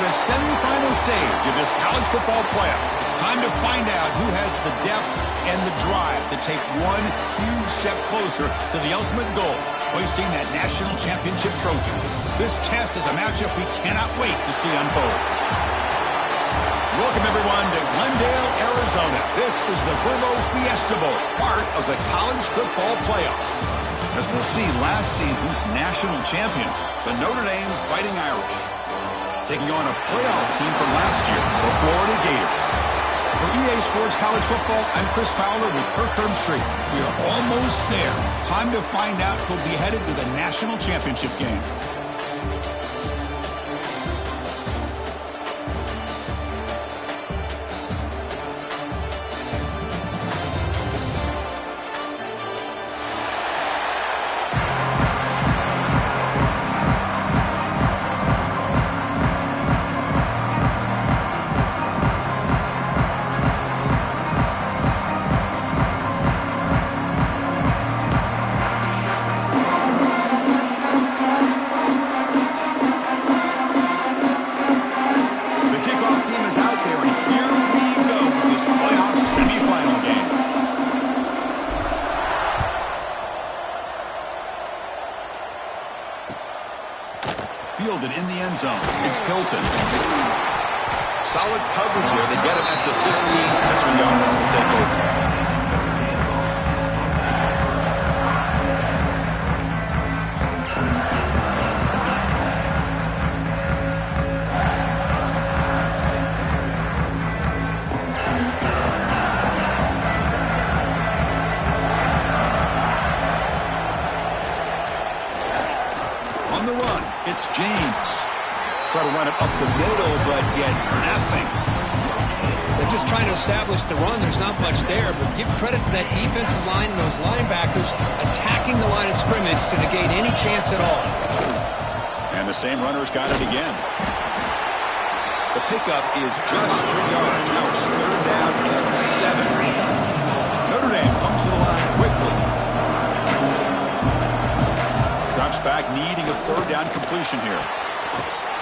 the semifinal stage of this college football playoff. It's time to find out who has the depth and the drive to take one huge step closer to the ultimate goal, hoisting that national championship trophy. This test is a matchup we cannot wait to see unfold. Welcome, everyone, to Glendale, Arizona. This is the Verbo Fiesta Bowl, part of the college football playoff. As we'll see, last season's national champions, the Notre Dame Fighting Irish, taking on a playoff team from last year, the Florida Gators. For EA Sports College Football, I'm Chris Fowler with Kirk Herbstreit. We are almost there. Time to find out who'll be headed to the national championship game. Fielded in the end zone. It's Hilton. Solid coverage here. They get him at the 15. That's when the offense will take over. On the run, it's James. Try to run it up the middle, but get nothing. They're just trying to establish the run. There's not much there, but give credit to that defensive line and those linebackers attacking the line of scrimmage to negate any chance at all. And the same runner's got it again. The pickup is just 3 yards. Now it's third down and 7. Notre Dame comes to the line quickly. Drops back, needing a third down completion here.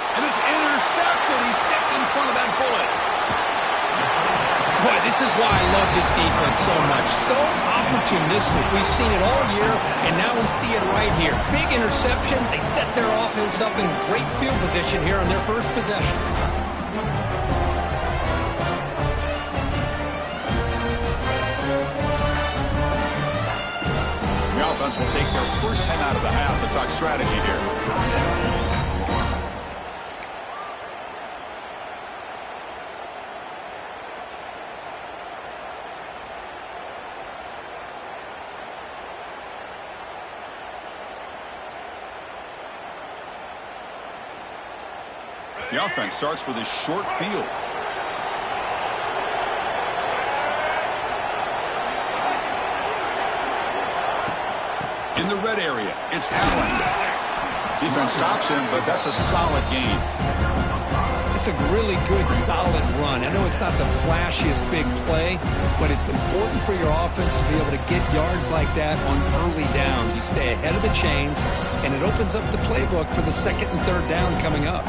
And it's intercepted. He stepped in front of that bullet. Boy, this is why I love this defense so much. So opportunistic. We've seen it all year, and now we see it right here. Big interception. They set their offense up in great field position here on their first possession. The offense will take their first time out of the half to talk strategy here. The offense starts with a short field. In the red area, it's Allen. Defense stops him, but that's a solid gain. It's a really good, solid run. I know it's not the flashiest big play, but it's important for your offense to be able to get yards like that on early downs. You stay ahead of the chains, and it opens up the playbook for the second and third down coming up.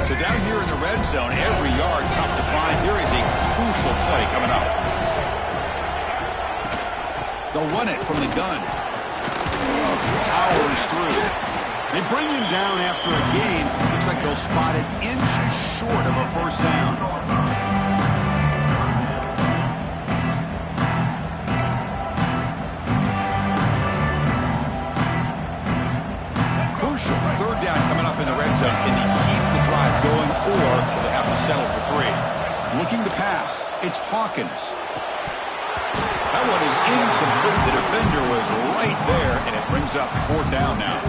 So down here in the red zone, every yard tough to find. Here is a crucial play coming up. They'll run it from the gun. Powers through. They bring him down after a gain. Looks like they'll spot an inch short of a first down. Crucial. Third down coming up in the red zone. Can he keep the drive going, or will they have to settle for 3? Looking to pass. It's Hawkins. That one is incomplete. The defender was right there, and it brings up 4th down now.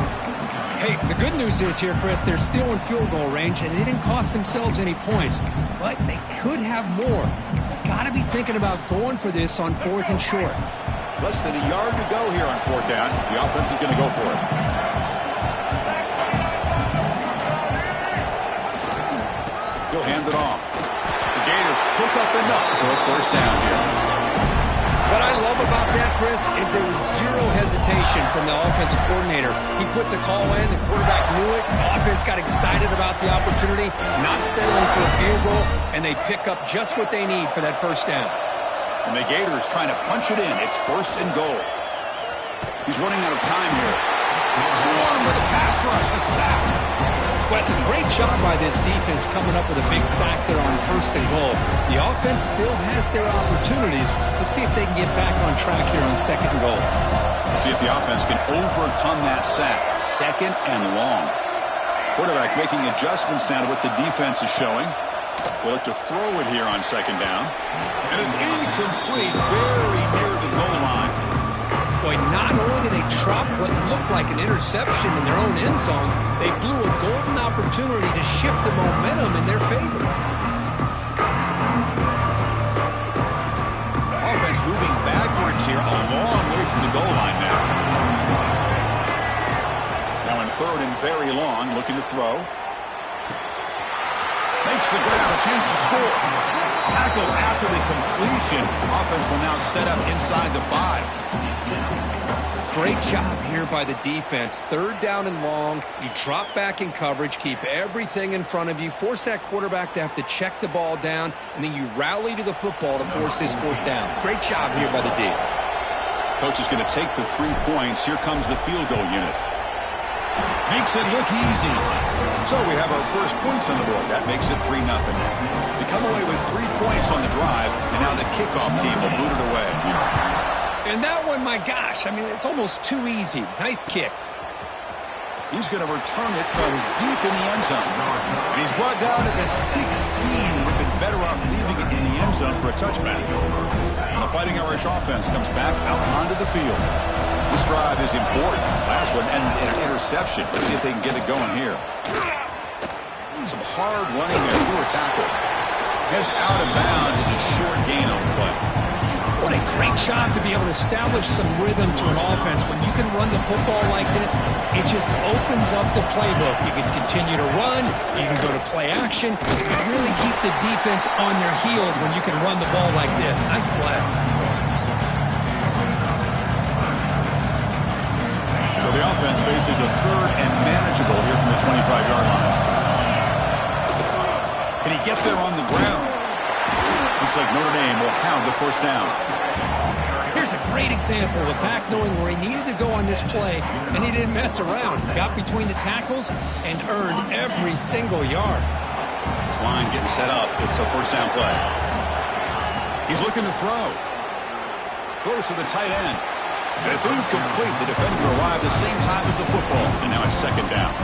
Hey, the good news is here, Chris, they're still in field goal range, and they didn't cost themselves any points. But they could have more. Got to be thinking about going for this on 4th and short. Less than a yard to go here on 4th down. The offense is going to go for it. He'll hand it off. The Gators pick up enough for a first down here. What I love about that, Chris, is there was zero hesitation from the offensive coordinator. He put the call in, the quarterback knew it, the offense got excited about the opportunity, not settling for a field goal, and they pick up just what they need for that first down. And the Gators trying to punch it in. It's 1st and goal. He's running out of time here. Swarm with a pass rush, a sack. Well, it's a great job by this defense coming up with a big sack there on 1st and goal. The offense still has their opportunities. Let's see if they can get back on track here on 2nd and goal. Let's see if the offense can overcome that sack. 2nd and long. Quarterback making adjustments now to what the defense is showing. They look to throw it here on 2nd down. And it's incomplete, very near the goal line. Boy, not only did they drop what looked like an interception in their own end zone, they blew a golden opportunity to shift the momentum in their favor. Offense moving backwards here, a long way from the goal line now. Now in 3rd and very long, looking to throw. Makes the grab, a chance to score. Tackle after the completion. Offense will now set up inside the 5. Great job here by the defense. 3rd down and long. You drop back in coverage, keep everything in front of you, force that quarterback to have to check the ball down, and then you rally to the football to force this 4th down. Great job here by the D. Coach is going to take the 3 points. Here comes the field goal unit. Makes it look easy. So we have our first points on the board. That makes it 3-0. They come away with 3 points on the drive, and now the kickoff team will boot it away. And that one, my gosh, I mean, it's almost too easy. Nice kick. He's going to return it from deep in the end zone. And he's brought down at the 16. Would have been better off leaving it in the end zone for a touchback. And the Fighting Irish offense comes back out onto the field. This drive is important. Last one ended in an interception. Let's see if they can get it going here. Some hard running there through a tackle. Heads out of bounds. It's a short gain on the play. What a great job to be able to establish some rhythm to an offense. When you can run the football like this, it just opens up the playbook. You can continue to run. You can go to play action. You can really keep the defense on their heels when you can run the ball like this. Nice play. So the offense faces a 3rd and manageable here from the 25-yard line. Can he get there on the ground? Looks like Notre Dame will have the 1st down. Here's a great example of a back knowing where he needed to go on this play, and he didn't mess around. Got between the tackles and earned every single yard. This line getting set up. It's a 1st down play. He's looking to throw. Throws to the tight end. And it's incomplete. The defender arrived the same time as the football, and now it's 2nd down.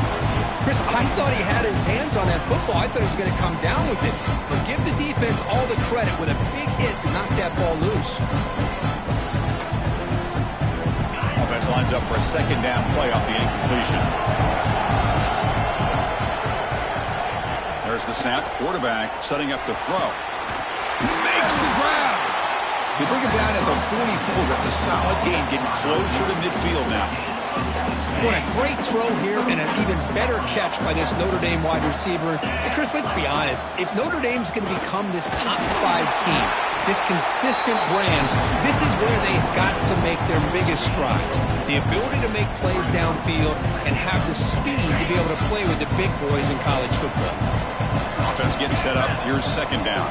Chris, I thought he had his hands on that football. I thought he was going to come down with it. But give the defense all the credit with a big hit to knock that ball loose. Offense lines up for a 2nd down play off the incompletion. There's the snap. Quarterback setting up to throw. He makes the grab. They bring him down at the 44. That's a solid gain, getting closer to midfield now. What a great throw here and an even better catch by this Notre Dame wide receiver. And Chris, let's be honest. If Notre Dame's going to become this top 5 team, this consistent brand, this is where they've got to make their biggest strides. The ability to make plays downfield and have the speed to be able to play with the big boys in college football. Offense getting set up. Here's 2nd down.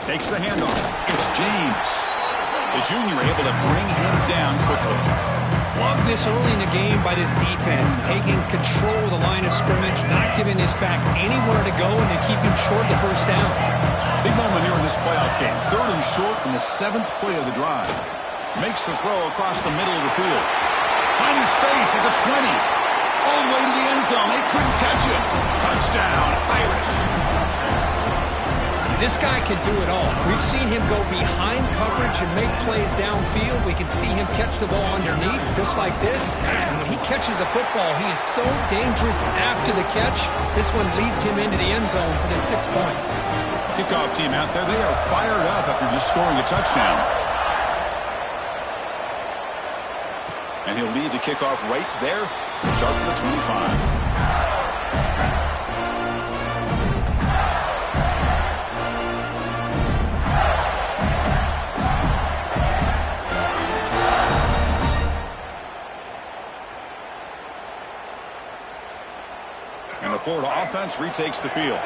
Takes the handoff. It's James. The junior able to bring him down quickly. Love this early in the game by this defense, taking control of the line of scrimmage, not giving this back anywhere to go, and to keep him short the 1st down. Big moment here in this playoff game. 3rd and short in the 7th play of the drive. Makes the throw across the middle of the field. Finding space at the 20. All the way to the end zone. They couldn't catch it. Touchdown, Irish. This guy can do it all. We've seen him go behind coverage and make plays downfield. We can see him catch the ball underneath, just like this. And when he catches a football, he is so dangerous after the catch. This one leads him into the end zone for the 6 points. Kickoff team out there, they are fired up after just scoring a touchdown. And he'll lead the kickoff right there and start with the 25. Florida offense retakes the field.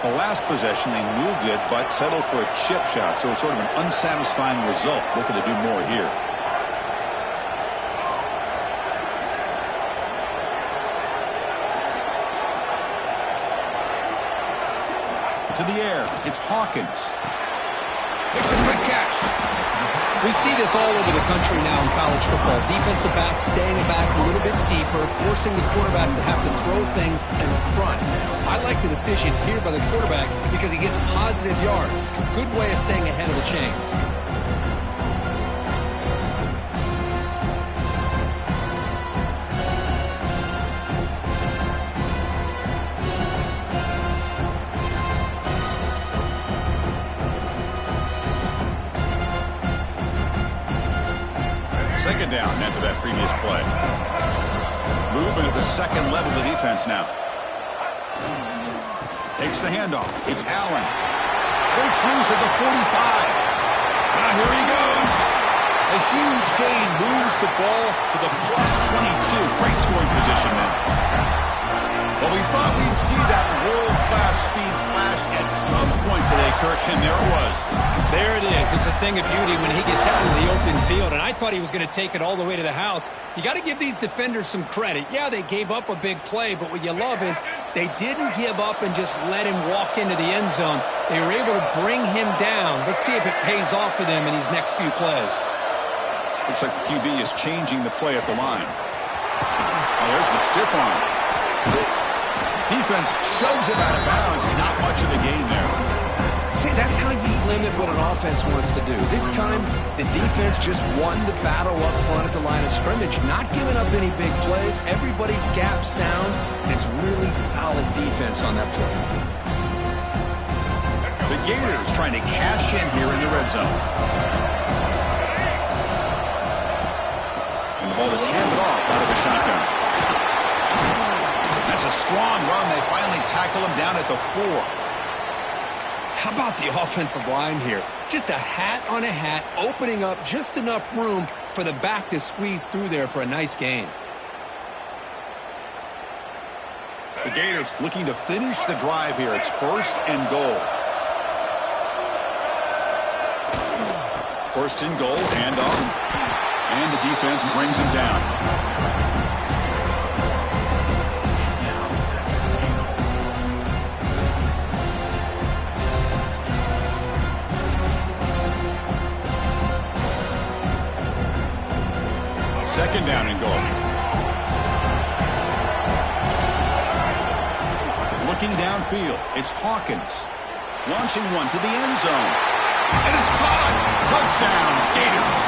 The last possession, they moved it, but settled for a chip shot, so sort of an unsatisfying result. Looking to do more here. To the air, it's Hawkins. Makes a quick catch. We see this all over the country now in college football. Defensive backs staying back a little bit deeper, forcing the quarterback to have to throw things in front. I like the decision here by the quarterback because he gets positive yards. It's a good way of staying ahead of the chains. Second down after that previous play. Movement at the second level of the defense now. Takes the handoff. It's Allen. Breaks loose at the 45. Now here he goes. A huge gain moves the ball to the plus 22. Great scoring position now. Well, we thought we'd see that world-class speed flash at some point today, Kirk, and there it was. There it is. It's a thing of beauty when he gets out in the open field, and I thought he was going to take it all the way to the house. You got to give these defenders some credit. Yeah, they gave up a big play, but what you love is they didn't give up and just let him walk into the end zone. They were able to bring him down. Let's see if it pays off for them in these next few plays. Looks like the QB is changing the play at the line. Oh, there's the stiff arm. Defense shoves it out of bounds. Not much of a gain there. See, that's how you limit what an offense wants to do. This time, the defense just won the battle up front at the line of scrimmage, not giving up any big plays. Everybody's gap sound, and it's really solid defense on that play. The Gators trying to cash in here in the red zone. And the ball is handed off out of the shotgun. That's a strong run. They finally tackle him down at the 4. How about the offensive line here? Just a hat on a hat, opening up just enough room for the back to squeeze through there for a nice gain. The Gators looking to finish the drive here. It's first and goal. First and goal, handoff. And the defense brings him down. Second down and goal. Looking downfield, it's Hawkins. Launching one to the end zone. And it's caught. Touchdown, Gators.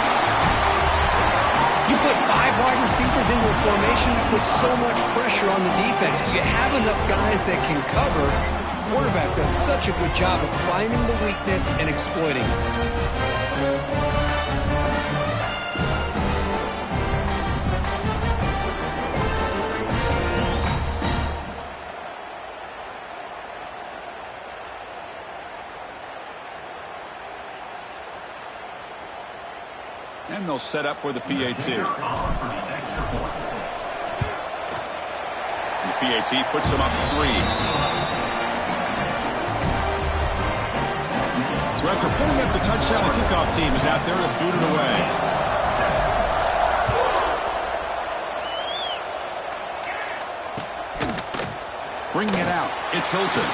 You put 5 wide receivers into a formation, that puts so much pressure on the defense. Do you have enough guys that can cover? The quarterback does such a good job of finding the weakness and exploiting it. And they'll set up for the PAT. And the PAT puts them up 3. So after putting up the touchdown, the kickoff team is out there to boot it away. Bringing it out, it's Hilton.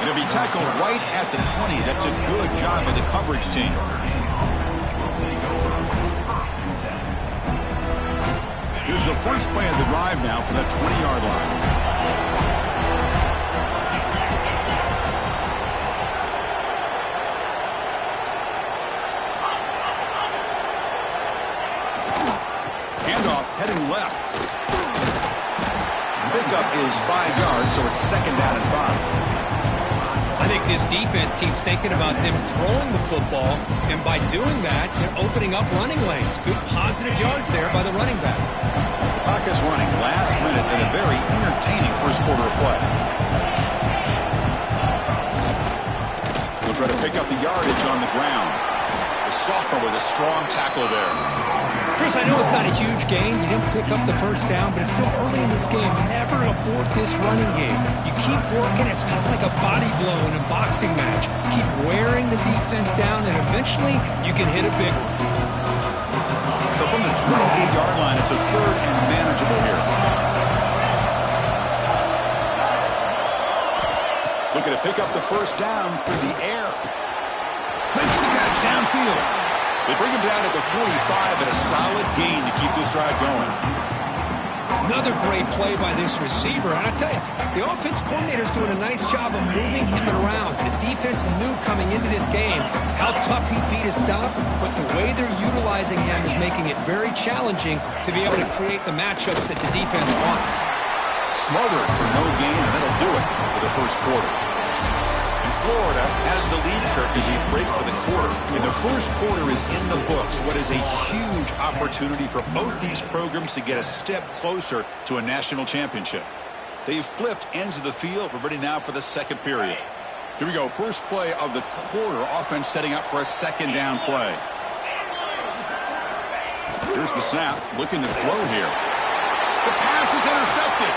It'll be tackled right at the 20. That's a good job by the coverage team. Here's the first play of the drive now for that 20-yard line. Handoff heading left. Pickup is 5 yards, so it's second down and 5. I think this defense keeps thinking about them throwing the football, and by doing that, they're opening up running lanes. Good positive yards there by the running back. Clock is running last minute in a very entertaining first quarter of play. We'll try to pick up the yardage on the ground. The sophomore with a strong tackle there. Chris, I know it's not a huge gain. You didn't pick up the first down, but it's still early in this game. Never abort this running game. You keep working. It's kind of like a body blow in a boxing match. Keep wearing the defense down, and eventually you can hit a big one. So from the 28-yard line, it's a third and manageable here. Looking to pick up the first down through the air. Makes the catch downfield. They bring him down at the 45, and a solid gain to keep this drive going. Another great play by this receiver. And I tell you, the offense coordinator's doing a nice job of moving him around. The defense knew coming into this game how tough he'd be to stop, but the way they're utilizing him is making it very challenging to be able to create the matchups that the defense wants. Smothered for no gain, and that'll do it for the first quarter. And Florida has the lead, Kirk, as we break for the quarter. And the first quarter is in the books. What is a huge opportunity for both these programs to get a step closer to a national championship. They've flipped ends of the field. We're ready now for the second period. Here we go. First play of the quarter. Offense setting up for a second down play. Here's the snap. Looking to throw here. The pass is intercepted.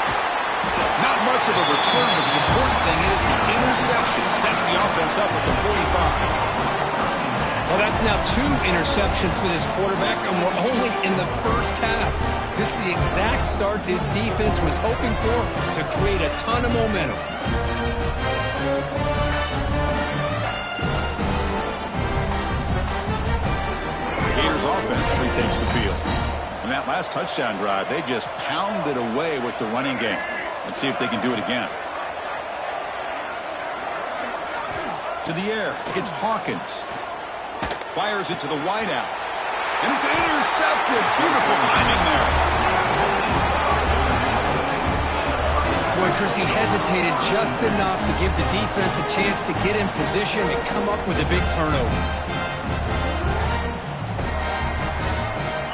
Not much of a return, but the important thing is the interception sets the offense up at the 45. Well, that's now 2 interceptions for this quarterback, and we're only in the first half. This is the exact start this defense was hoping for to create a ton of momentum. Gators offense retakes the field. On that last touchdown drive, they just pounded away with the running game. Let's see if they can do it again. To the air, it's Hawkins. Fires it to the wideout. And it's intercepted. Beautiful timing there. Boy, Chris, he hesitated just enough to give the defense a chance to get in position and come up with a big turnover.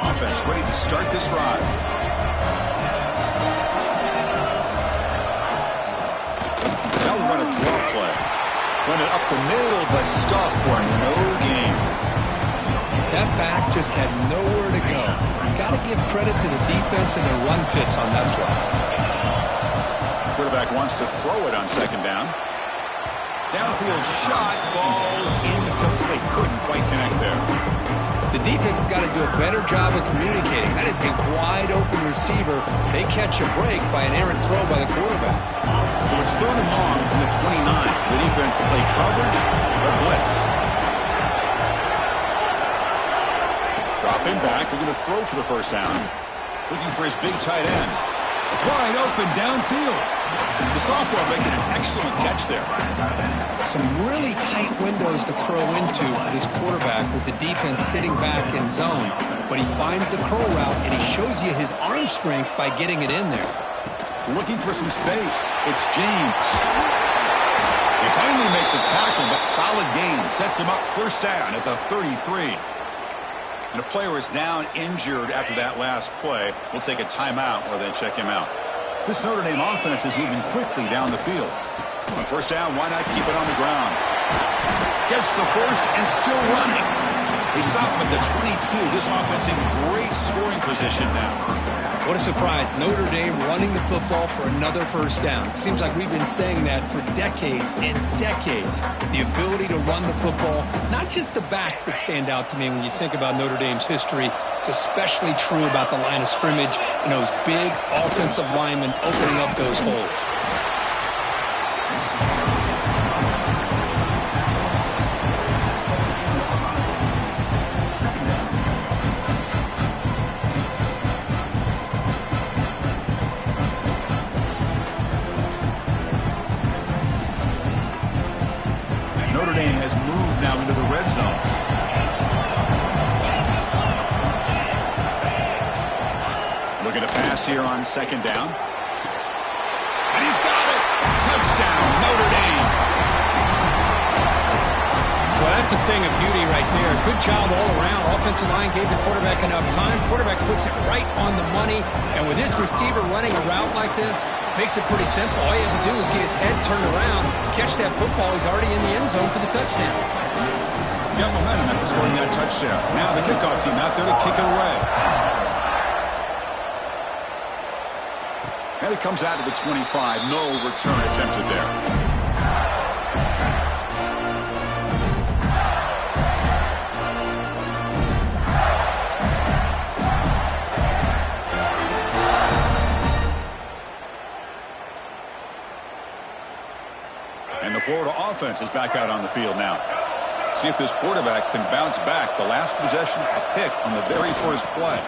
Offense ready to start this drive. Now we run a draw play. Run it up the middle, but stuffed for no gain. That back just had nowhere to go. Got to give credit to the defense and their run fits on that play. Quarterback wants to throw it on second down. Downfield shot falls incomplete. Couldn't quite connect there. The defense has got to do a better job of communicating. That is a wide-open receiver. They catch a break by an errant throw by the quarterback. So it's third and long from the 29. The defense will play coverage or blitz. Dropping back. We're going to throw for the first down. Looking for his big tight end. Wide open downfield. The sophomore making an excellent catch there. Some really tight windows to throw into for this quarterback with the defense sitting back in zone. But he finds the curl route, and he shows you his arm strength by getting it in there. Looking for some space. It's James. They finally make the tackle, but solid gain. Sets him up first down at the 33. And a player is down injured after that last play. We'll take a timeout or then check him out. This Notre Dame offense is moving quickly down the field. On first down, why not keep it on the ground? Gets the first and still running. They stop him at the 22. This offense in great scoring position now. What a surprise. Notre Dame running the football for another first down. It seems like we've been saying that for decades and decades. The ability to run the football, not just the backs that stand out to me when you think about Notre Dame's history. It's especially true about the line of scrimmage and those big offensive linemen opening up those holes. Notre Dame has moved now into the red zone. Looking to pass here on second down. And he's got it! Touchdown, Notre Dame! Well, that's a thing of beauty right there. Good job all around. Offensive line gave the quarterback enough time. Quarterback puts it right on the money. And with this receiver running a route like this, makes it pretty simple. All you have to do is get his head turned around, catch that football. He's already in the end zone for the touchdown. got momentum after scoring that touchdown. Now the kickoff team out there to kick it away. And it comes out to the 25. No return attempted there. And the Florida offense is back out on the field now. See if this quarterback can bounce back. The last possession, a pick on the very first play.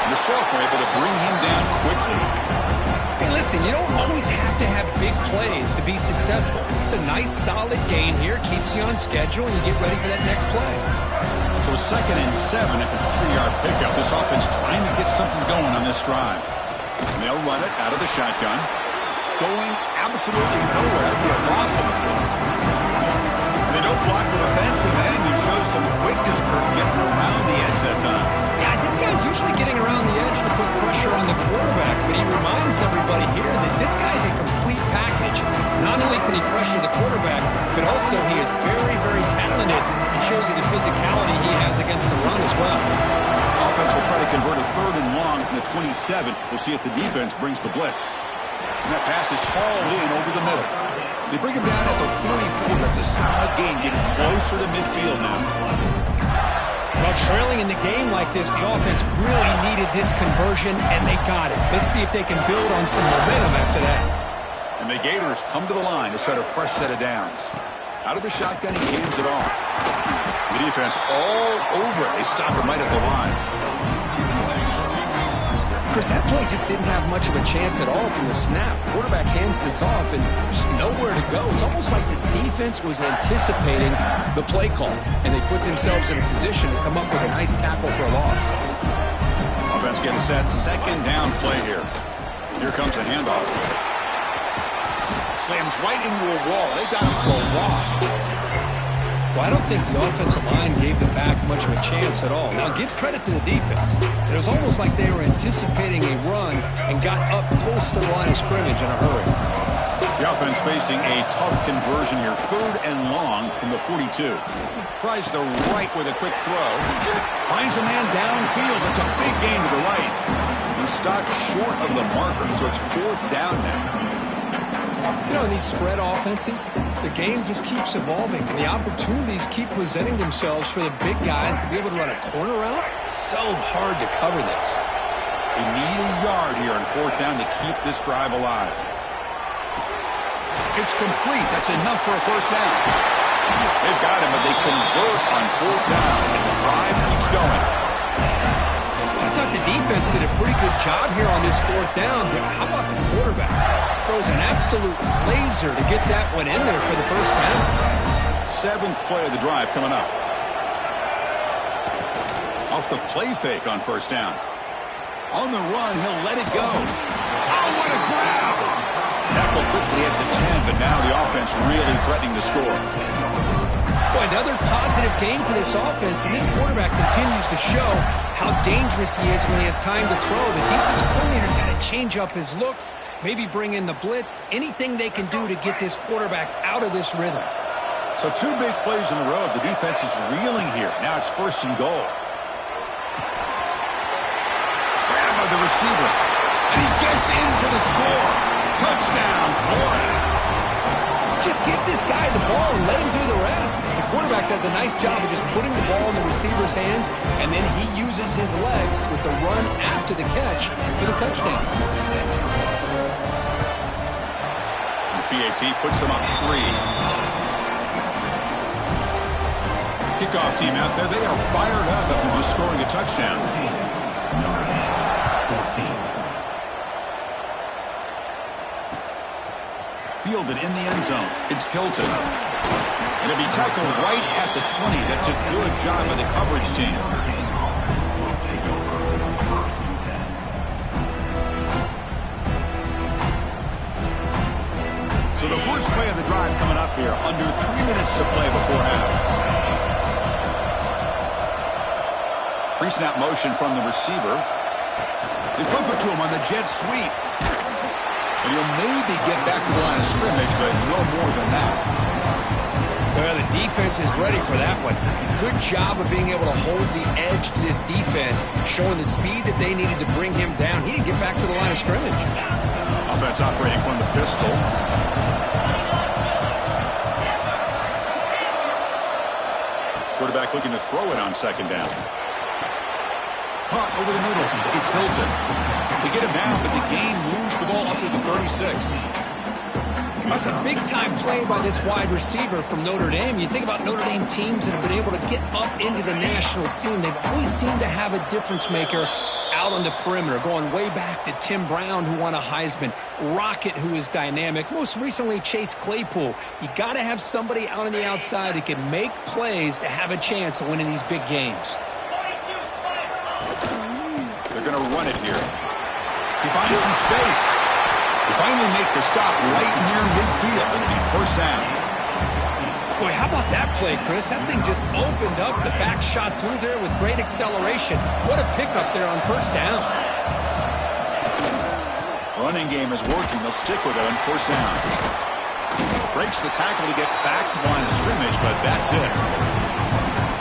And the sophomore able to bring him down quickly. Hey, listen, you don't always have to have big plays to be successful. It's a nice, solid gain here. Keeps you on schedule, and you get ready for that next play. So 2nd and 7 after the 3-yard pickup. This offense trying to get something going on this drive. And they'll run it out of the shotgun. Going absolutely nowhere. It'll be a loss of it. They don't block the defensive end. You show some quickness, Kirk, getting around the edge that time. Yeah, this guy's usually getting around the edge to put pressure on the quarterback, but he reminds everybody here that this guy's a complete package. Not only can he pressure the quarterback, but also he is very, very talented and shows you the physicality he has against the run as well. Offense will try to convert a 3rd and long from the 27. We'll see if the defense brings the blitz. And that pass is hauled in over the middle. They bring him down at the 44. That's a solid gain, getting closer to midfield now. Well, trailing in the game like this, the offense really needed this conversion, and they got it. Let's see if they can build on some momentum after that. And the Gators come to the line to set a fresh set of downs. Out of the shotgun, he hands it off. The defense all over it. They stop him right at the line. Chris, that play just didn't have much of a chance at all from the snap. Quarterback hands this off and just nowhere to go. It's almost like the defense was anticipating the play call, and they put themselves in a position to come up with a nice tackle for a loss. Offense getting set. 2nd down play here. Here comes a handoff. Slams right into a wall. They got him for a loss. Well, I don't think the offensive line gave them back much of a chance at all. Now, give credit to the defense. It was almost like they were anticipating a run and got up close to the line of scrimmage in a hurry. The offense facing a tough conversion here. 3rd and long from the 42. Tries the right with a quick throw. Finds a man downfield. It's a big gain to the right. He's stopped short of the marker, so it's 4th down now. You know, in these spread offenses, the game just keeps evolving, and the opportunities keep presenting themselves for the big guys to be able to run a corner route. So hard to cover this. They need a yard here on 4th down to keep this drive alive. It's complete. That's enough for a 1st down. They've got him, but they convert on 4th down, and the drive keeps going. I thought the defense did a pretty good job here on this 4th down, but how about the quarterback? Throws an absolute laser to get that one in there for the 1st down. 7th play of the drive coming up. Off the play fake on 1st down. On the run, he'll let it go. Oh, what a grab! Tackle quickly at the 10, but now the offense really threatening to score. Boy, another positive game for this offense, and this quarterback continues to show how dangerous he is when he has time to throw. The defensive coordinator's got to change up his looks, maybe bring in the blitz, anything they can do to get this quarterback out of this rhythm. So 2 big plays in a row. The defense is reeling here. Now it's 1st and goal. Grab by the receiver, and he gets in for the score. Touchdown, Florida. Just give this guy the ball and let him do the rest. The quarterback does a nice job of just putting the ball in the receiver's hands, and then he uses his legs with the run after the catch for the touchdown. The PAT puts him up 3. Kickoff team out there. They are fired up after just scoring a touchdown. Fielded in the end zone. It's Hilton. And it'll be tackled right at the 20. That's a good job by the coverage team. So the first play of the drive coming up here. Under 3 minutes to play before half. Pre-snap motion from the receiver. They flip it to him on the jet sweep. And he'll maybe get back to the line of scrimmage, but no more than that. Well, the defense is ready for that one. Good job of being able to hold the edge to this defense, showing the speed that they needed to bring him down. He didn't get back to the line of scrimmage. Offense operating from the pistol. Quarterback looking to throw it on second down. Hot over the middle. It's Hilton. They get him down, but the gain moves the ball up to the 36. That's a big-time play by this wide receiver from Notre Dame. You think about Notre Dame teams that have been able to get up into the national scene. They've always seemed to have a difference maker out on the perimeter, going way back to Tim Brown, who won a Heisman, Rocket, who is dynamic, most recently Chase Claypool. You got to have somebody out on the outside that can make plays to have a chance of winning these big games. They're going to run it here. He finds some space. They finally make the stop right near midfield. It'll be first down. Boy, how about that play, Chris? That thing just opened up the back shot through there with great acceleration. What a pickup there on first down. Running game is working. They'll stick with it on first down. Breaks the tackle to get back to the line of scrimmage, but that's it.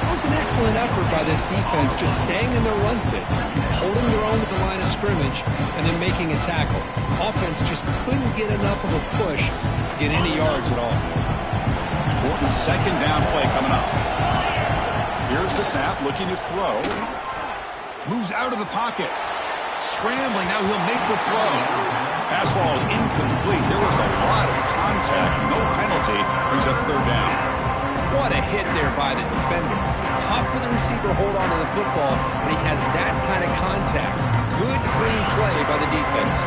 It was an excellent effort by this defense, just staying in their run fits, holding their own with the line of scrimmage, and then making a tackle. Offense just couldn't get enough of a push to get any yards at all. Important second down play coming up. Here's the snap, looking to throw. Moves out of the pocket. Scrambling, now he'll make the throw. Pass ball is incomplete. There was a lot of contact, no penalty. Brings up third down. What a hit there by the defender. Tough for the receiver to hold on to the football, but he has that kind of contact. Good, clean play by the defense.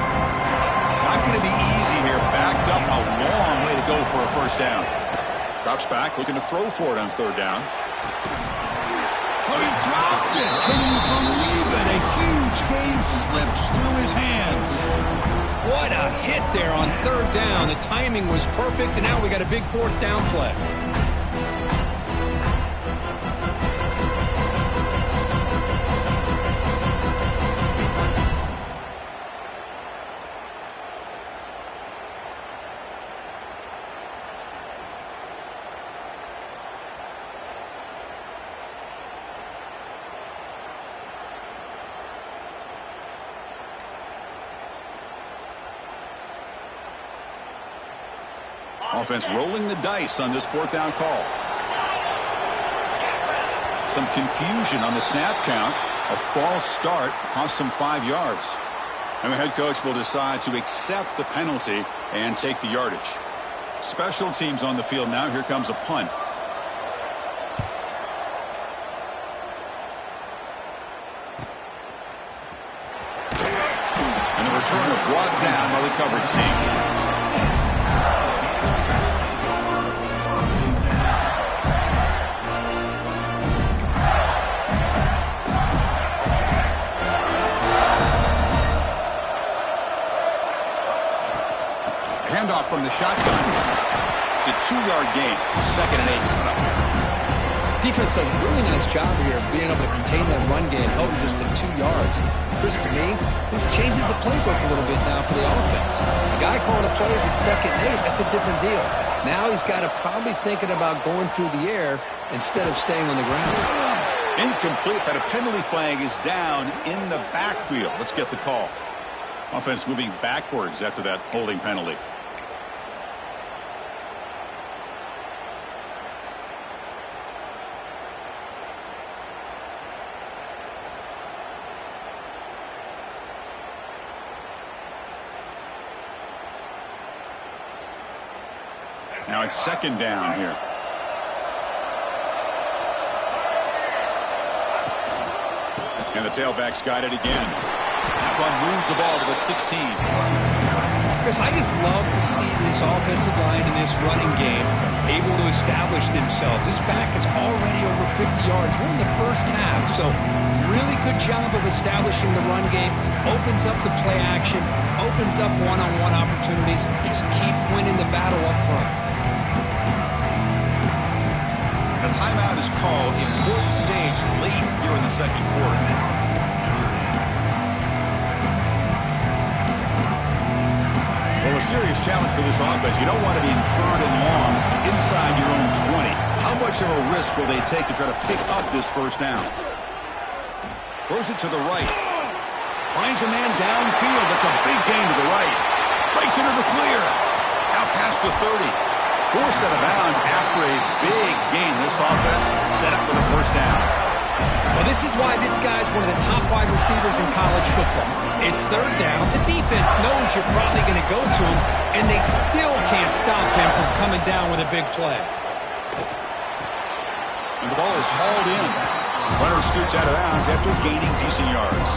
Not going to be easy here. Backed up, a long way to go for a first down. Drops back, looking to throw for it on third down. Oh, he dropped it! Can you believe it? A huge gain slips through his hands. What a hit there on third down. The timing was perfect, and now we got a big fourth down play. Offense rolling the dice on this fourth down call. Some confusion on the snap count. A false start cost them 5 yards. And the head coach will decide to accept the penalty and take the yardage. Special teams on the field now. Here comes a punt. And the returner brought down by the coverage team. Handoff from the shotgun. It's a 2-yard gain. Second and 8 coming up. Defense does a really nice job here of being able to contain that run game, held it just to 2 yards. Chris, to me, this changes the playbook a little bit now for the offense. The guy calling the plays at second and 8, that's a different deal. Now he's got to probably thinking about going through the air instead of staying on the ground. Incomplete, but a penalty flag is down in the backfield. Let's get the call. Offense moving backwards after that holding penalty. Now it's second down here. And the tailback's got it again. That one moves the ball to the 16. Chris, I just love to see this offensive line in this running game able to establish themselves. This back is already over 50 yards. We're in the first half, so really good job of establishing the run game. Opens up the play action, opens up one-on-one opportunities. Just keep winning the battle up front. A timeout is called. Important stage late here in the second quarter. Well, a serious challenge for this offense. You don't want to be in third and long inside your own 20. How much of a risk will they take to try to pick up this first down? Throws it to the right. Finds a man downfield. That's a big gain to the right. Breaks into the clear. Out past the 30. Forced out of bounds after a big gain. This offense set up with a first down. Well, this is why this guy's one of the top wide receivers in college football. It's third down. The defense knows you're probably going to go to him, and they still can't stop him from coming down with a big play. And the ball is hauled in. Runner scoots out of bounds after gaining decent yards.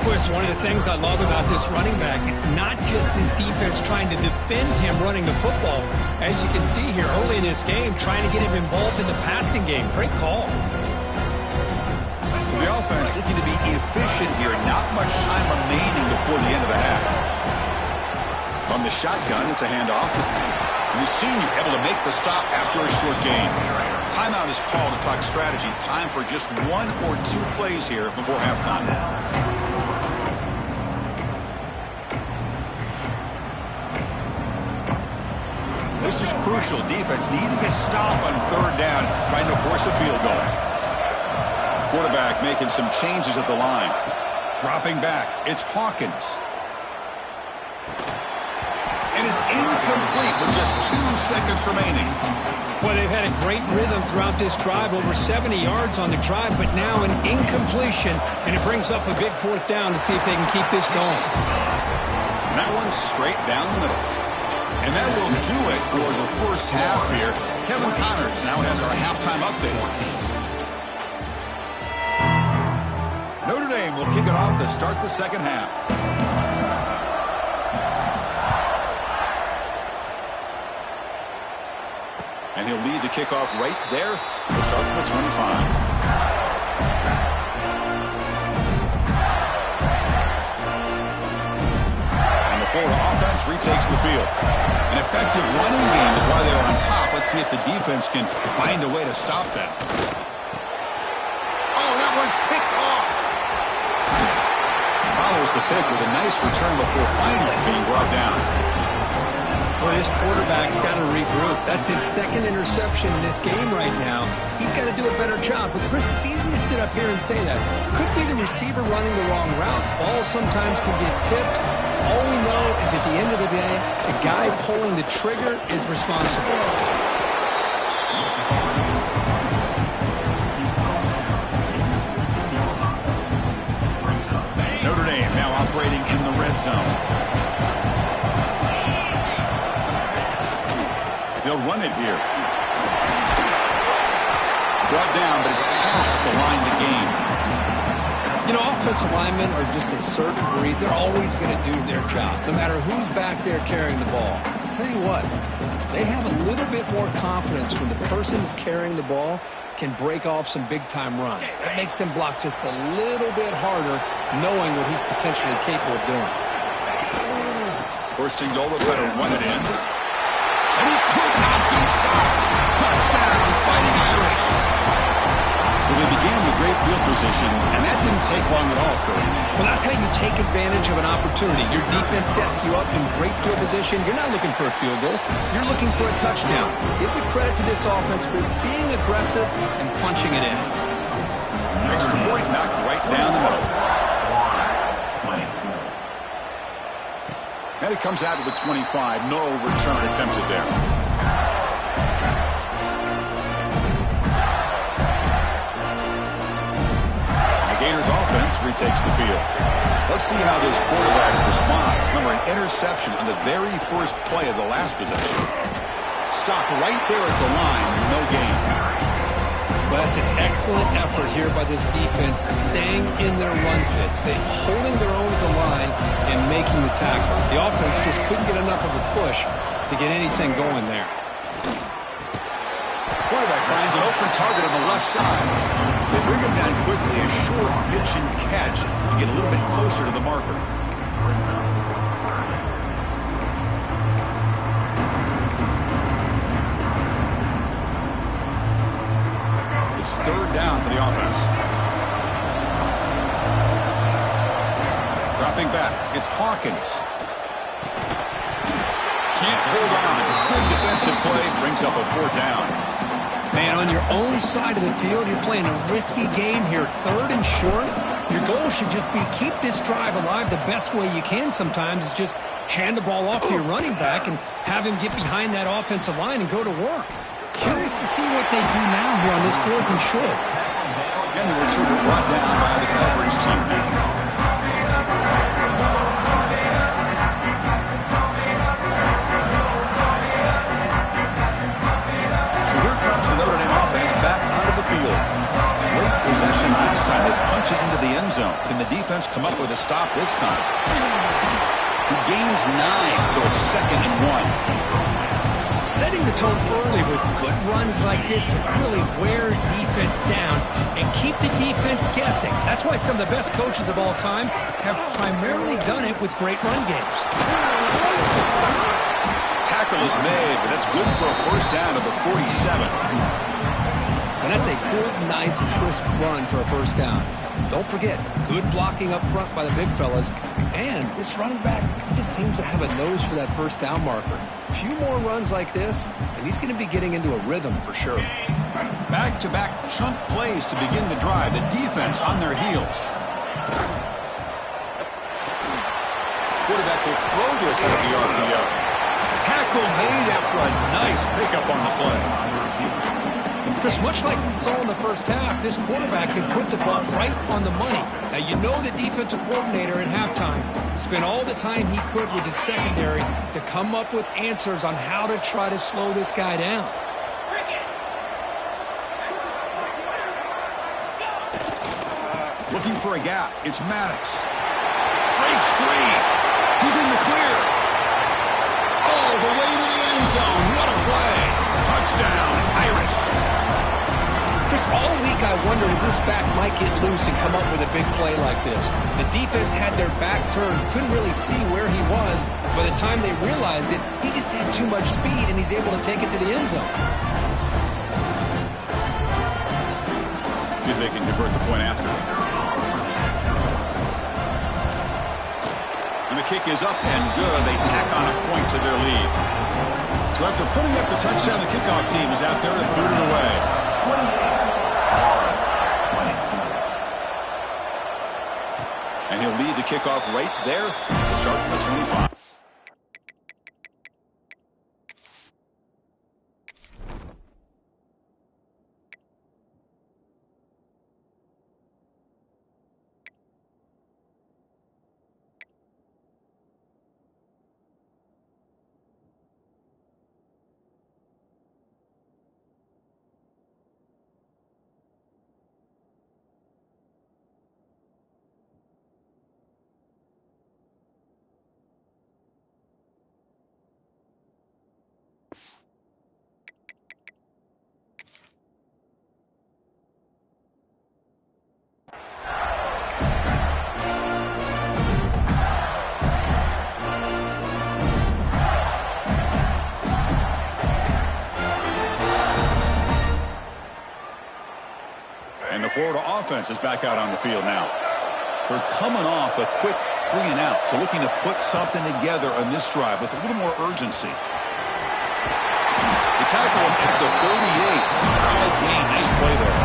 Boy, it's one of the things I love about this running back. It's not just this defense trying to defend him running the football. As you can see here early in this game, trying to get him involved in the passing game. Great call. So the offense looking to be efficient here. Not much time remaining before the end of the half. On the shotgun, it's a handoff. And the senior able to make the stop after a short gain. Timeout is called to talk strategy. Time for just 1 or 2 plays here before halftime. This is crucial. Defense needing a stop on third down, trying to force a field goal. Quarterback making some changes at the line. Dropping back. It's Hawkins. And it's incomplete with just 2 seconds remaining. Well, they've had a great rhythm throughout this drive, over 70 yards on the drive, but now an incompletion, and it brings up a big fourth down to see if they can keep this going. And that one's straight down the middle. And that will do it for the first half here. Kevin Connors now has our halftime update. Notre Dame will kick it off to start the second half. And he'll lead the kickoff right there. We'll start with the 25. And the Florida offense retakes the field. An effective running game is why they're on top. Let's see if the defense can find a way to stop them. Oh, that one's picked off. Follows the pick with a nice return before finally being brought down. Well, this quarterback's got to regroup. That's his second interception in this game right now. He's got to do a better job. But, Chris, it's easy to sit up here and say that. Could be the receiver running the wrong route. Ball sometimes can get tipped. All we know is at the end of the day, the guy pulling the trigger is responsible. Notre Dame now operating in the red zone. They'll run it here. Brought down, but it's past the line to gain. You know, offensive linemen are just a certain breed. They're always going to do their job, no matter who's back there carrying the ball. I'll tell you what, they have a little bit more confidence when the person that's carrying the ball can break off some big-time runs. That makes them block just a little bit harder, knowing what he's potentially capable of doing. First and goal, they'll try to run it in. And he could not be stopped. Touchdown, Fighting Irish. Well, they began with great field position, and that didn't take long at all, Curry. Well, that's how you take advantage of an opportunity. Your defense sets you up in great field position. You're not looking for a field goal. You're looking for a touchdown. Give the credit to this offense for being aggressive and punching it in. Extra point knocked right down the middle. And it comes out to the 25. No return attempted there. The Gators offense retakes the field. Let's see how this quarterback responds. Remember, an interception on the very first play of the last possession. Stopped right there at the line. No gain. Well, that's an excellent effort here by this defense, staying in their run fits. They're holding their own at the line and making the tackle. The offense just couldn't get enough of a push to get anything going there. Quarterback finds an open target on the left side. They bring him down quickly, a short pitch and catch to get a little bit closer to the marker. It's third down for the offense. Dropping back, it's Hawkins. Can't hold on. Good defensive play, brings up a fourth down. Man, on your own side of the field, you're playing a risky game here, 3rd and short. Your goal should just be keep this drive alive the best way you can sometimes is just hand the ball off to your running back and have him get behind that offensive line and go to work. Curious to see what they do now here on this 4th and short. And the returner brought down by the coverage team now. Possession last time, they punch it into the end zone. Can the defense come up with a stop this time? He gains 9, so it's 2nd and 1. Setting the tone early with good runs like this can really wear defense down and keep the defense guessing. That's why some of the best coaches of all time have primarily done it with great run games. Tackle is made, but that's good for a first down to the 47. And that's a good, nice, crisp run for a first down. Don't forget, good blocking up front by the big fellas. And this running back, he just seems to have a nose for that first down marker. A few more runs like this, and he's going to be getting into a rhythm for sure. Back-to-back chunk plays to begin the drive. The defense on their heels. Quarterback will throw this out of the RPO. Tackle made after a nice pickup on the play. Chris, much like we saw in the first half, this quarterback can put the ball right on the money. Now, you know the defensive coordinator at halftime spent all the time he could with his secondary to come up with answers on how to try to slow this guy down. Looking for a gap. It's Maddox. Breaks free. He's in the clear. All the way to the end zone. What a play. Touchdown, Irish. Chris, all week I wondered if this back might get loose and come up with a big play like this. The defense had their back turned, couldn't really see where he was. By the time they realized it, he just had too much speed, and he's able to take it to the end zone. See if they can convert the point after. And the kick is up and good. They tack on a point to their lead. So after putting up the touchdown, the kickoff team is out there to boot it away. And he'll lead the kickoff right there to start the 25. And the Florida offense is back out on the field now. They're coming off a quick 3 and out, so looking to put something together on this drive with a little more urgency. The tackle at the 38. Solid gain. Nice play there.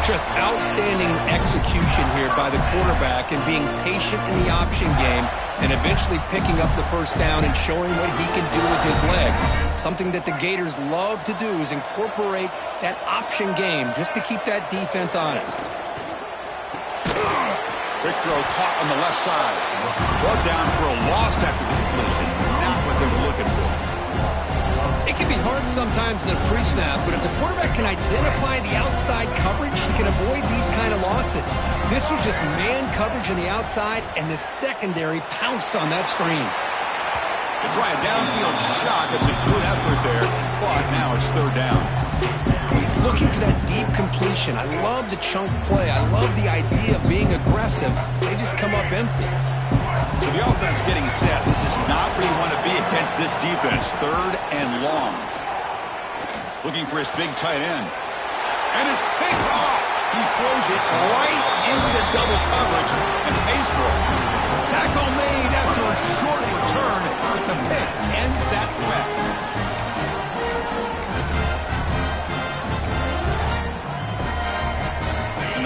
Just outstanding execution here by the quarterback and being patient in the option game and eventually picking up the first down and showing what he can do with his legs. Something that the Gators love to do is incorporate that option game just to keep that defense honest. Quick throw caught on the left side. Brought down for a loss after the completion. Not what they were looking for. It can be hard sometimes in a pre-snap, but if the quarterback can identify the outside coverage, he can avoid these kind of losses. This was just man coverage on the outside, and the secondary pounced on that screen. To try a downfield shot, it's a good effort there, but now it's 3rd down. He's looking for that deep completion. I love the chunk play. I love the idea of being aggressive. They just come up empty. So the offense getting set. This is not where you want to be against this defense. 3rd and long. Looking for his big tight end. And it's picked off. He throws it right into double coverage and pays for it. Tackle made after a short return, but the pick ends that threat.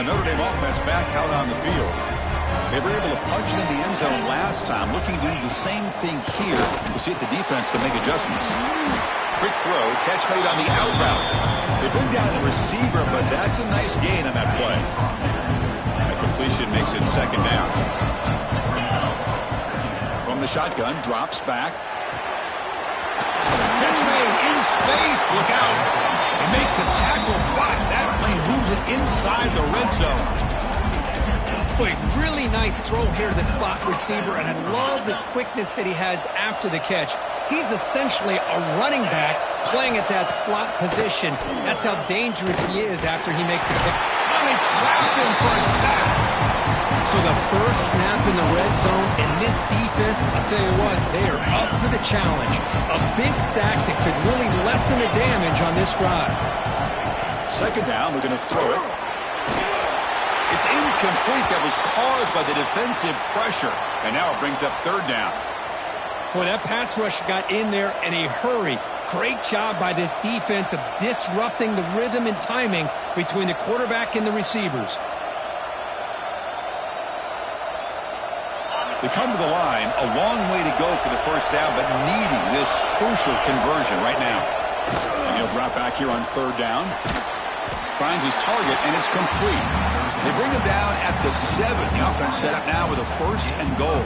Notre Dame offense back out on the field. They were able to punch it in the end zone last time, looking to do the same thing here. We'll see if the defense can make adjustments. Quick throw, catch made on the out route. They bring down the receiver, but that's a nice gain on that play. That completion makes it second down. From the shotgun, drops back. Catch made in space. Look out. They make the tackle, but that plane moves it inside the red zone. Boy, really nice throw here to the slot receiver, and I love the quickness that he has after the catch. He's essentially a running back playing at that slot position. That's how dangerous he is after he makes a catch. Oh, they trapped him for a sack. So the first snap in the red zone, and this defense, I'll tell you what, they are up for the challenge. A big sack that could really lessen the damage on this drive. Second down, we're going to throw it. It's incomplete. That was caused by the defensive pressure. And now it brings up third down. Boy, that pass rush got in there in a hurry. Great job by this defense of disrupting the rhythm and timing between the quarterback and the receivers. They come to the line, a long way to go for the first down, but needing this crucial conversion right now. And he'll drop back here on third down. Finds his target, and it's complete. They bring him down at the 7. The offense set up now with a first and goal.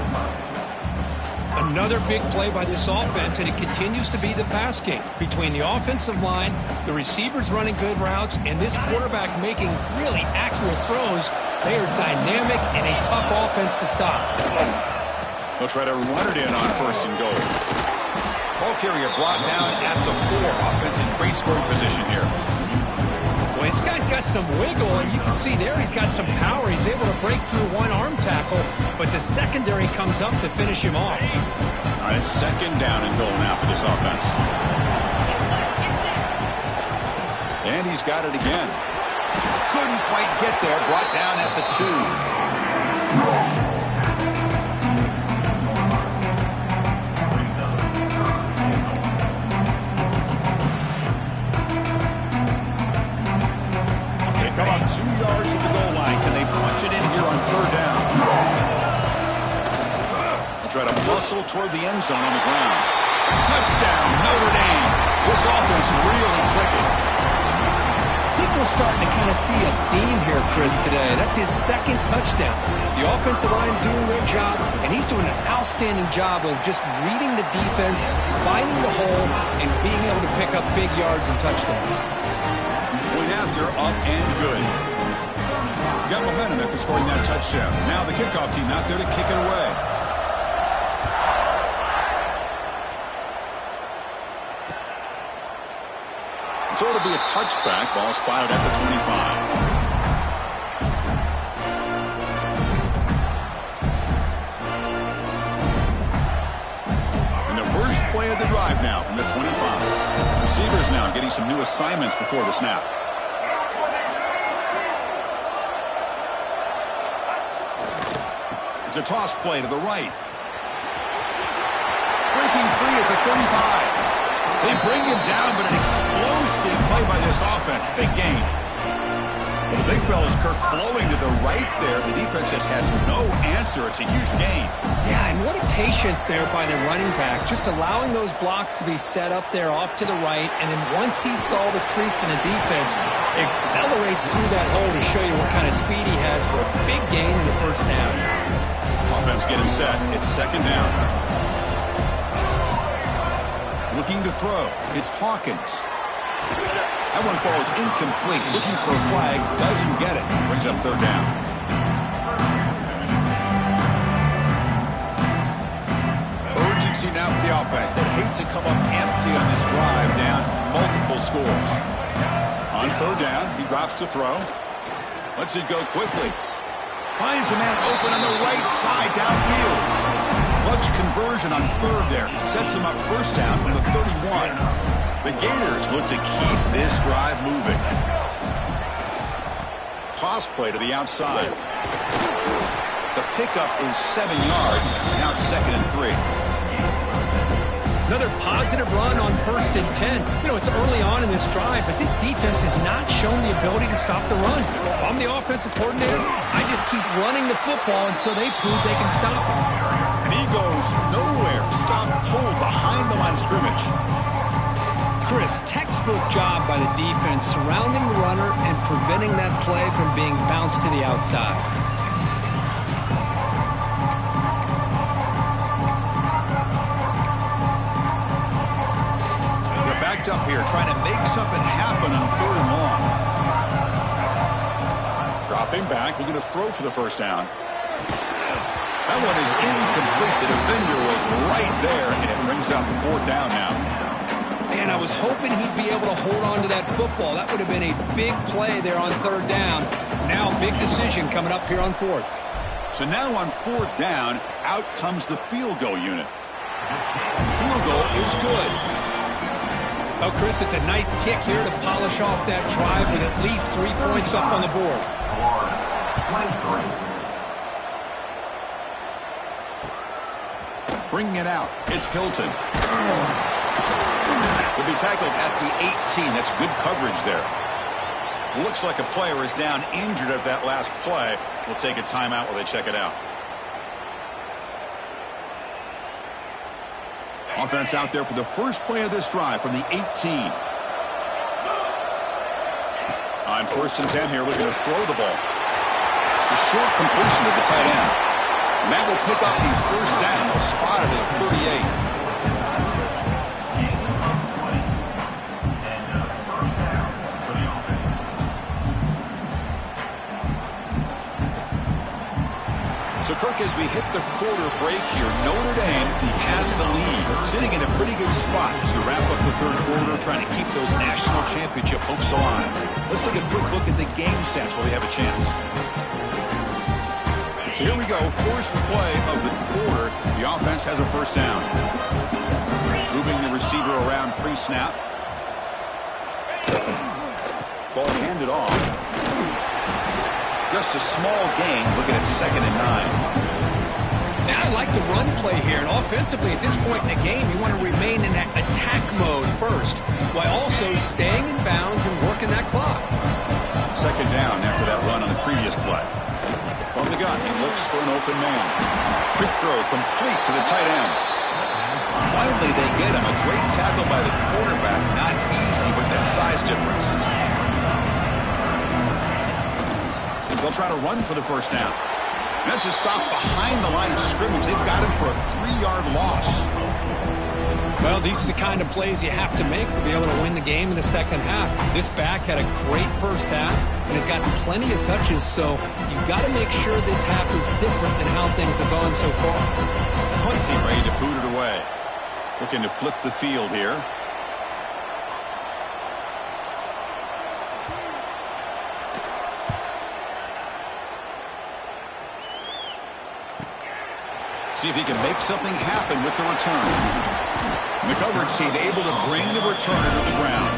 Another big play by this offense, and it continues to be the pass game. Between the offensive line, the receivers running good routes, and this quarterback making really accurate throws, they are dynamic and a tough offense to stop. They'll try to run it in on first and goal. Ball carrier brought down at the 4. Offense in great scoring position here. Well, this guy's got some wiggle, and you can see there he's got some power. He's able to break through one arm tackle, but the secondary comes up to finish him off. All right, it's second down and goal now for this offense. And he's got it again. Couldn't quite get there. Brought down at the 2. Come up 2 yards from the goal line. Can they punch it in here on third down? They'll try to muscle toward the end zone on the ground. Touchdown, Notre Dame. This offense really clicking. I think we're starting to kind of see a theme here, Chris, today. That's his second touchdown. The offensive line doing their job, and he's doing an outstanding job of just reading the defense, finding the hole, and being able to pick up big yards and touchdowns. Point after, up and good. Got momentum after scoring that touchdown. Now the kickoff team out there to kick it away. So it'll be a touchback. Ball spotted at the 25. First play of the drive now from the 25. Receivers now getting some new assignments before the snap. It's a toss play to the right. Breaking free at the 35. They bring him down, but an explosive play by this offense. Big gain. Well, the big fella's Kirk flowing to the right there. The defense just has no answer. It's a huge gain. Yeah, and what a patience there by the running back. Just allowing those blocks to be set up there off to the right. And then once he saw the crease in the defense, accelerates through that hole to show you what kind of speed he has for a big gain in the first down. Offense getting set. It's second down. Looking to throw. It's Hawkins. That one falls incomplete. Looking for a flag. Doesn't get it. Brings up third down. Urgency now for the offense. They hate to come up empty on this drive, down multiple scores. On third down, he drops to throw. Lets it go quickly. Finds a man open on the right side downfield. Clutch conversion on third there. Sets him up first down from the 31. The Gators look to keep this drive moving. Toss play to the outside. The pickup is 7 yards. Now it's 2nd and 3. Another positive run on 1st and 10. You know, it's early on in this drive, but this defense has not shown the ability to stop the run. If I'm the offensive coordinator, I just keep running the football until they prove they can stop it. And he goes nowhere. Stop cold behind the line of scrimmage. Chris, textbook job by the defense surrounding the runner and preventing that play from being bounced to the outside. They're backed up here trying to make something happen on 3rd and long. Dropping back, looking to throw for the first down. That one is incomplete. The defender was right there, and it brings out the 4th down now. Man, I was hoping he'd be able to hold on to that football. That would have been a big play there on 3rd down. Now, big decision coming up here on 4th. So now on 4th down, out comes the field goal unit. Field goal is good. Oh, Chris, it's a nice kick here to polish off that drive with at least 3 points up on the board. Bringing it out, it's Hilton. Will be tackled at the 18. That's good coverage there. Looks like a player is down injured at that last play. We'll take a timeout while they check it out. Offense out there for the first play of this drive from the 18. On 1st and 10 here, looking to throw the ball. The short completion of the tight end. And that will pick up the first down, spotted at 38. So, Kirk, as we hit the quarter break here, Notre Dame has the lead, sitting in a pretty good spot as we wrap up the 3rd quarter, trying to keep those national championship hopes alive. Let's take a quick look at the game stats while we have a chance. So here we go, first play of the quarter. The offense has a first down. Moving the receiver around pre-snap. Ball handed off. Just a small gain, looking at 2nd and 9. Now I like the run play here, and offensively at this point in the game, you want to remain in that attack mode first, while also staying in bounds and working that clock. 2nd down after that run on the previous play. From the gun, he looks for an open man. Quick throw, complete to the tight end. Finally, they get him. A great tackle by the quarterback. Not easy with that size difference. They'll try to run for the first down. That's a stop behind the line of scrimmage. They've got him for a 3-yard loss. Well, these are the kind of plays you have to make to be able to win the game in the second half. This back had a great first half and has gotten plenty of touches, so you've got to make sure this half is different than how things have gone so far. Punt team ready to boot it away. Looking to flip the field here. See if he can make something happen with the return. The coverage team able to bring the returner to the ground.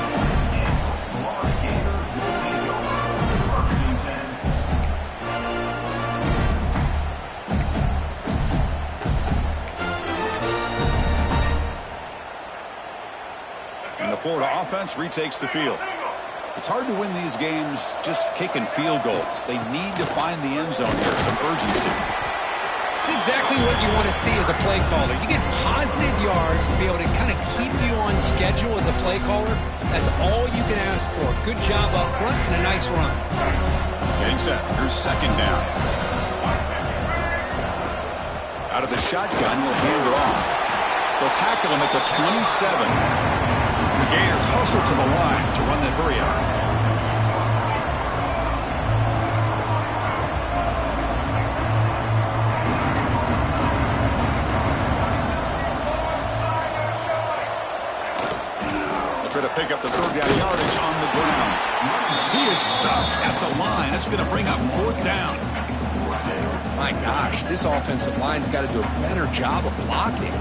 And the Florida offense retakes the field. It's hard to win these games just kicking field goals. They need to find the end zone here, some urgency. It's exactly what you want to see as a play caller. You get positive yards to be able to kind of keep you on schedule as a play caller. That's all you can ask for. Good job up front and a nice run. Getting set. Here's 2nd down. Out of the shotgun, will hand it off. They'll tackle him at the 27. The Gators hustle to the line to run the hurry up. Try to pick up the 3rd down yardage on the ground. He is stuffed at the line. It's going to bring up 4th down. My gosh, this offensive line's got to do a better job of blocking.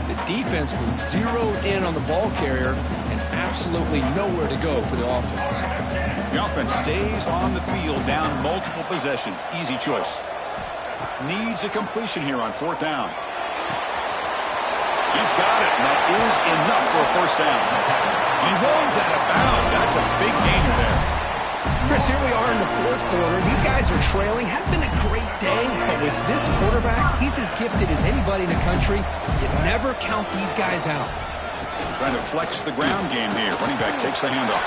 The defense was zeroed in on the ball carrier and absolutely nowhere to go for the offense. The offense stays on the field down multiple possessions. Easy choice. Needs a completion here on 4th down. He's got it. and that is enough for a first down. He runs out of bounds. That's a big gainer there. Chris, here we are in the fourth quarter. These guys are trailing. Hadn't been a great day, but with this quarterback, he's as gifted as anybody in the country. You never count these guys out. Trying to flex the ground game here. Running back takes the handoff.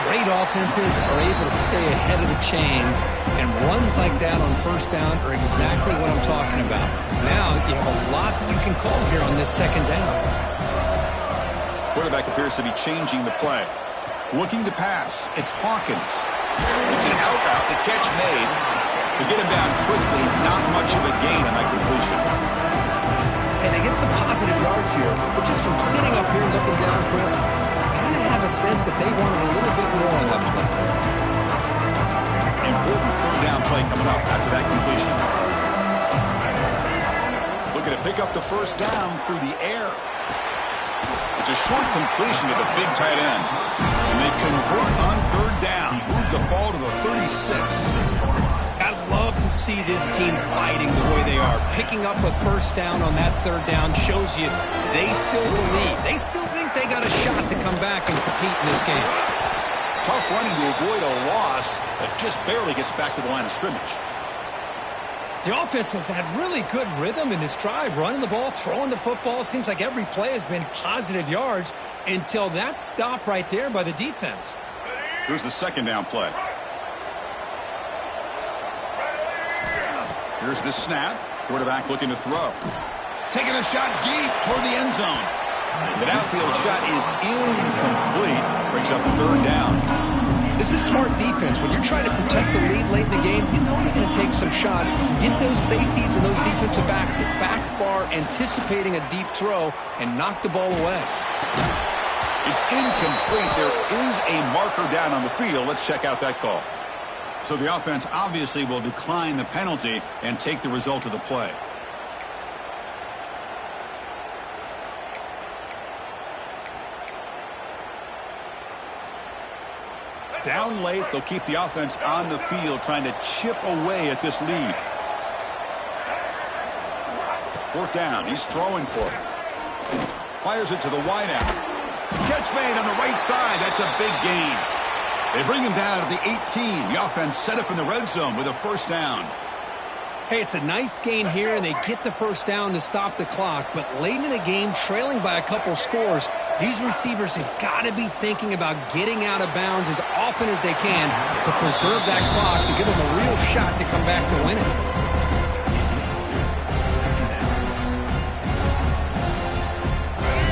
Great offenses are able to stay ahead of the chains, and runs like that on first down are exactly what I'm talking about. Now you have a lot that you can call here on this second down. Quarterback appears to be changing the play. Looking to pass. It's Hawkins. It's an out route. The catch made. To get him down quickly, not much of a gain on that completion. And they get some positive yards here, but just from sitting up here looking down, Chris, I kind of have a sense that they wanted a little bit more on that play. Important third down play coming up after that completion. Looking to pick up the first down through the air. It's a short completion to the big tight end. And they convert on third down. Move the ball to the 36. I love to see this team fighting the way they are. Picking up a first down on that third down shows you they still believe. They still think they got a shot to come back and compete in this game. Tough running to avoid a loss that just barely gets back to the line of scrimmage. The offense has had really good rhythm in this drive, running the ball, throwing the football. Seems like every play has been positive yards until that stop right there by the defense. Here's the second down play. Here's the snap. Quarterback looking to throw. Taking a shot deep toward the end zone. The downfield shot is incomplete. Brings up the third down. This is smart defense. When you're trying to protect the lead late in the game, you know they're going to take some shots. Get those safeties and those defensive backs back far, anticipating a deep throw, and knock the ball away. It's incomplete. There is a marker down on the field. Let's check out that call. So the offense obviously will decline the penalty and take the result of the play. Down late, they'll keep the offense on the field trying to chip away at this lead. Fourth down, he's throwing for it. Fires it to the wideout. Catch made on the right side, that's a big gain. They bring him down to the 18. The offense set up in the red zone with a first down. Hey, it's a nice gain here, and they get the first down to stop the clock. But late in the game, trailing by a couple scores, these receivers have got to be thinking about getting out of bounds as often as they can to preserve that clock, to give them a real shot to come back to win it.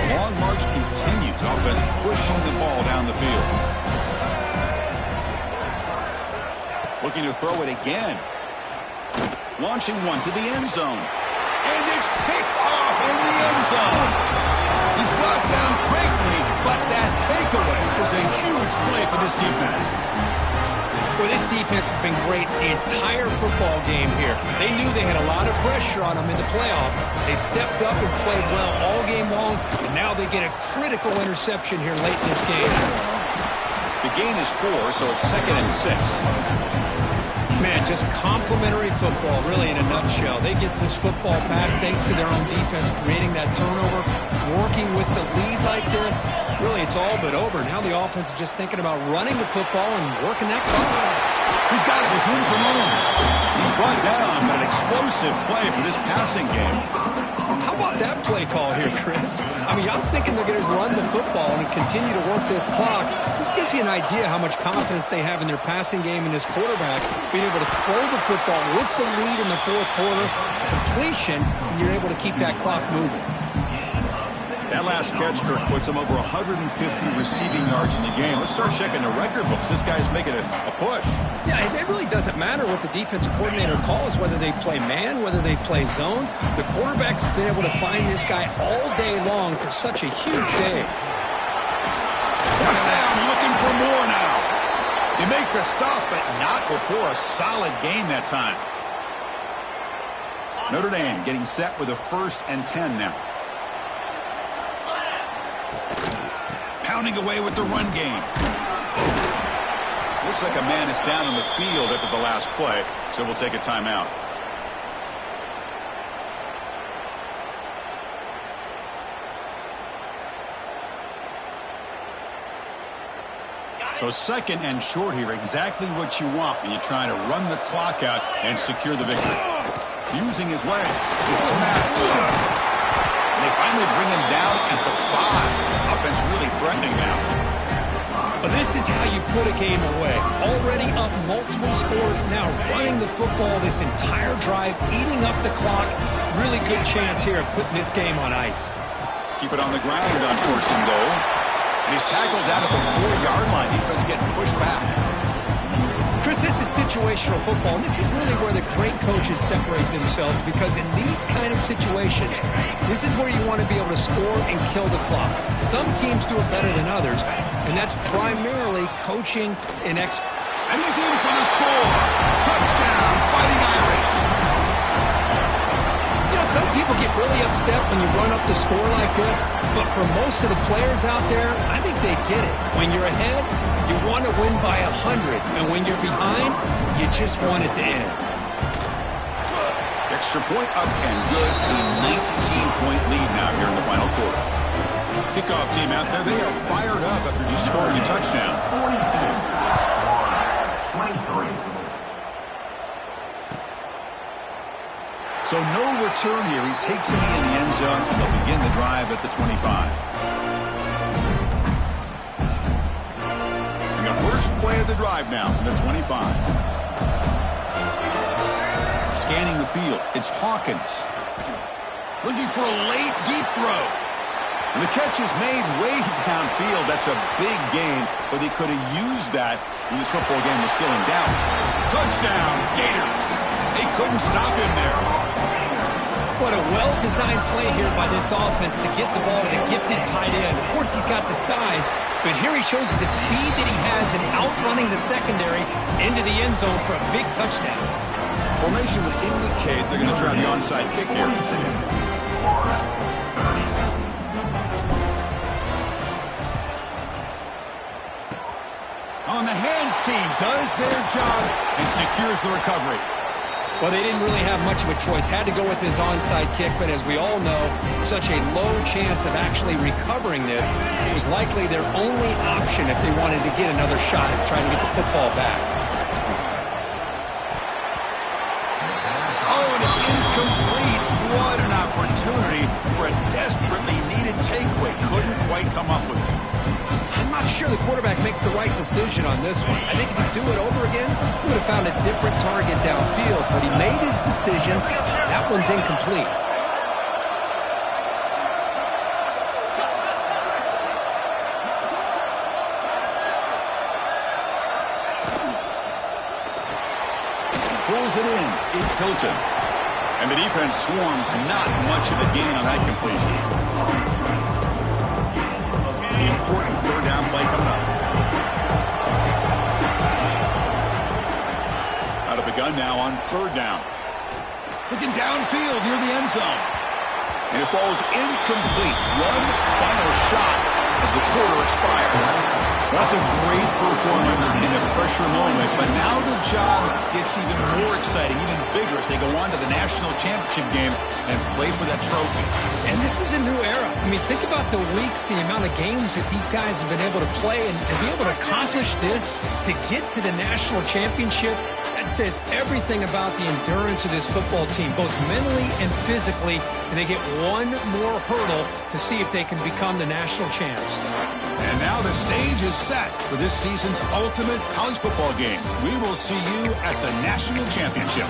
The long march continues. Offense pushing the ball down the field. Looking to throw it again. Launching one to the end zone. And it's picked off in the end zone. He's brought down quickly, but that takeaway is a huge play for this defense. Well, this defense has been great the entire football game here. They knew they had a lot of pressure on them in the playoff. They stepped up and played well all game long, and now they get a critical interception here late in this game. The gain is 4, so it's 2nd and 6. Man, just complimentary football, really, in a nutshell. They get this football back thanks to their own defense, creating that turnover, working with the lead like this. Really, it's all but over. Now the offense is just thinking about running the football and working that clock. He's got it with room to run. He's brought down, but an explosive play for this passing game. How about that play call here, Chris? I mean, I'm thinking they're going to run the football and continue to work this clock. This gives you an idea how much confidence they have in their passing game and this quarterback being able to throw the football with the lead in the fourth quarter, completion, and you're able to keep that clock moving. That last catch, Kirk, puts him over 150 receiving yards in the game. Let's start checking the record books. This guy's making a push. Yeah, it really doesn't matter what the defensive coordinator calls, whether they play man, whether they play zone. The quarterback's been able to find this guy all day long for such a huge day. First down, looking for more now. They make the stop, but not before a solid gain that time. Notre Dame getting set with a 1st and 10 now. Pounding away with the run game. Looks like a man is down on the field after the last play, so we'll take a timeout. So second and short here, exactly what you want when you're trying to run the clock out and secure the victory. Using his legs, it's smashed. And they finally bring him down at the 5. Offense really threatening now. Well, this is how you put a game away. Already up multiple scores, now running the football this entire drive, eating up the clock. Really good chance here of putting this game on ice. Keep it on the ground on 1st and goal. And he's tackled down at the 4-yard line. Defense getting pushed back. Chris, this is situational football, and this is really where the great coaches separate themselves, because in these kind of situations, this is where you want to be able to score and kill the clock. Some teams do it better than others, and that's primarily coaching and And he's in for the score. Touchdown, Fighting Irish. You know, some people get really upset when you run up the score like this, but for most of the players out there, I think they get it. When you're ahead, you want to win by 100, and when you're behind, you just want it to end. Extra point up and good. A 19-point lead now here in the final quarter. Kickoff team out there, they are fired up after just scoring a touchdown. 23. So no return here. He takes it in the end zone, and they'll begin the drive at the 25. First play of the drive now from the 25. Scanning the field, it's Hawkins. Looking for a late, deep throw. And the catch is made way downfield. That's a big gain, but they could have used that when this football game was still in doubt. Touchdown, Gators. They couldn't stop him there. What a well-designed play here by this offense to get the ball to the gifted tight end. Of course, he's got the size, but here he shows you the speed that he has in outrunning the secondary into the end zone for a big touchdown. Formation would indicate they're going to try the onside kick here. On the hands team does their job and secures the recovery. Well, they didn't really have much of a choice. Had to go with his onside kick, but as we all know, such a low chance of actually recovering this. It was likely their only option if they wanted to get another shot at trying to get the football back. Oh, and it's incomplete. What an opportunity for a desperately needed takeaway. Couldn't quite come up with it. I'm not sure the quarterback makes the right decision on this one. I think if he'd do it over again, he would have found a different target downfield, but he made his decision. That one's incomplete. Pulls it in. It's Hilton. And the defense swarms. Not much of a gain on that completion. Important third down play coming up. Out of the gun now on 3rd down. Looking downfield near the end zone. And it falls incomplete. One final shot as the quarter expires. That's a great performance in a pressure moment, but now the job gets even more exciting, even bigger as they go on to the national championship game and play for that trophy. And this is a new era. I mean, think about the weeks, the amount of games that these guys have been able to play and be able to accomplish this, to get to the national championship. That says everything about the endurance of this football team, both mentally and physically, and they get one more hurdle to see if they can become the national champs. And now the stage is set for this season's ultimate college football game. We will see you at the national championship.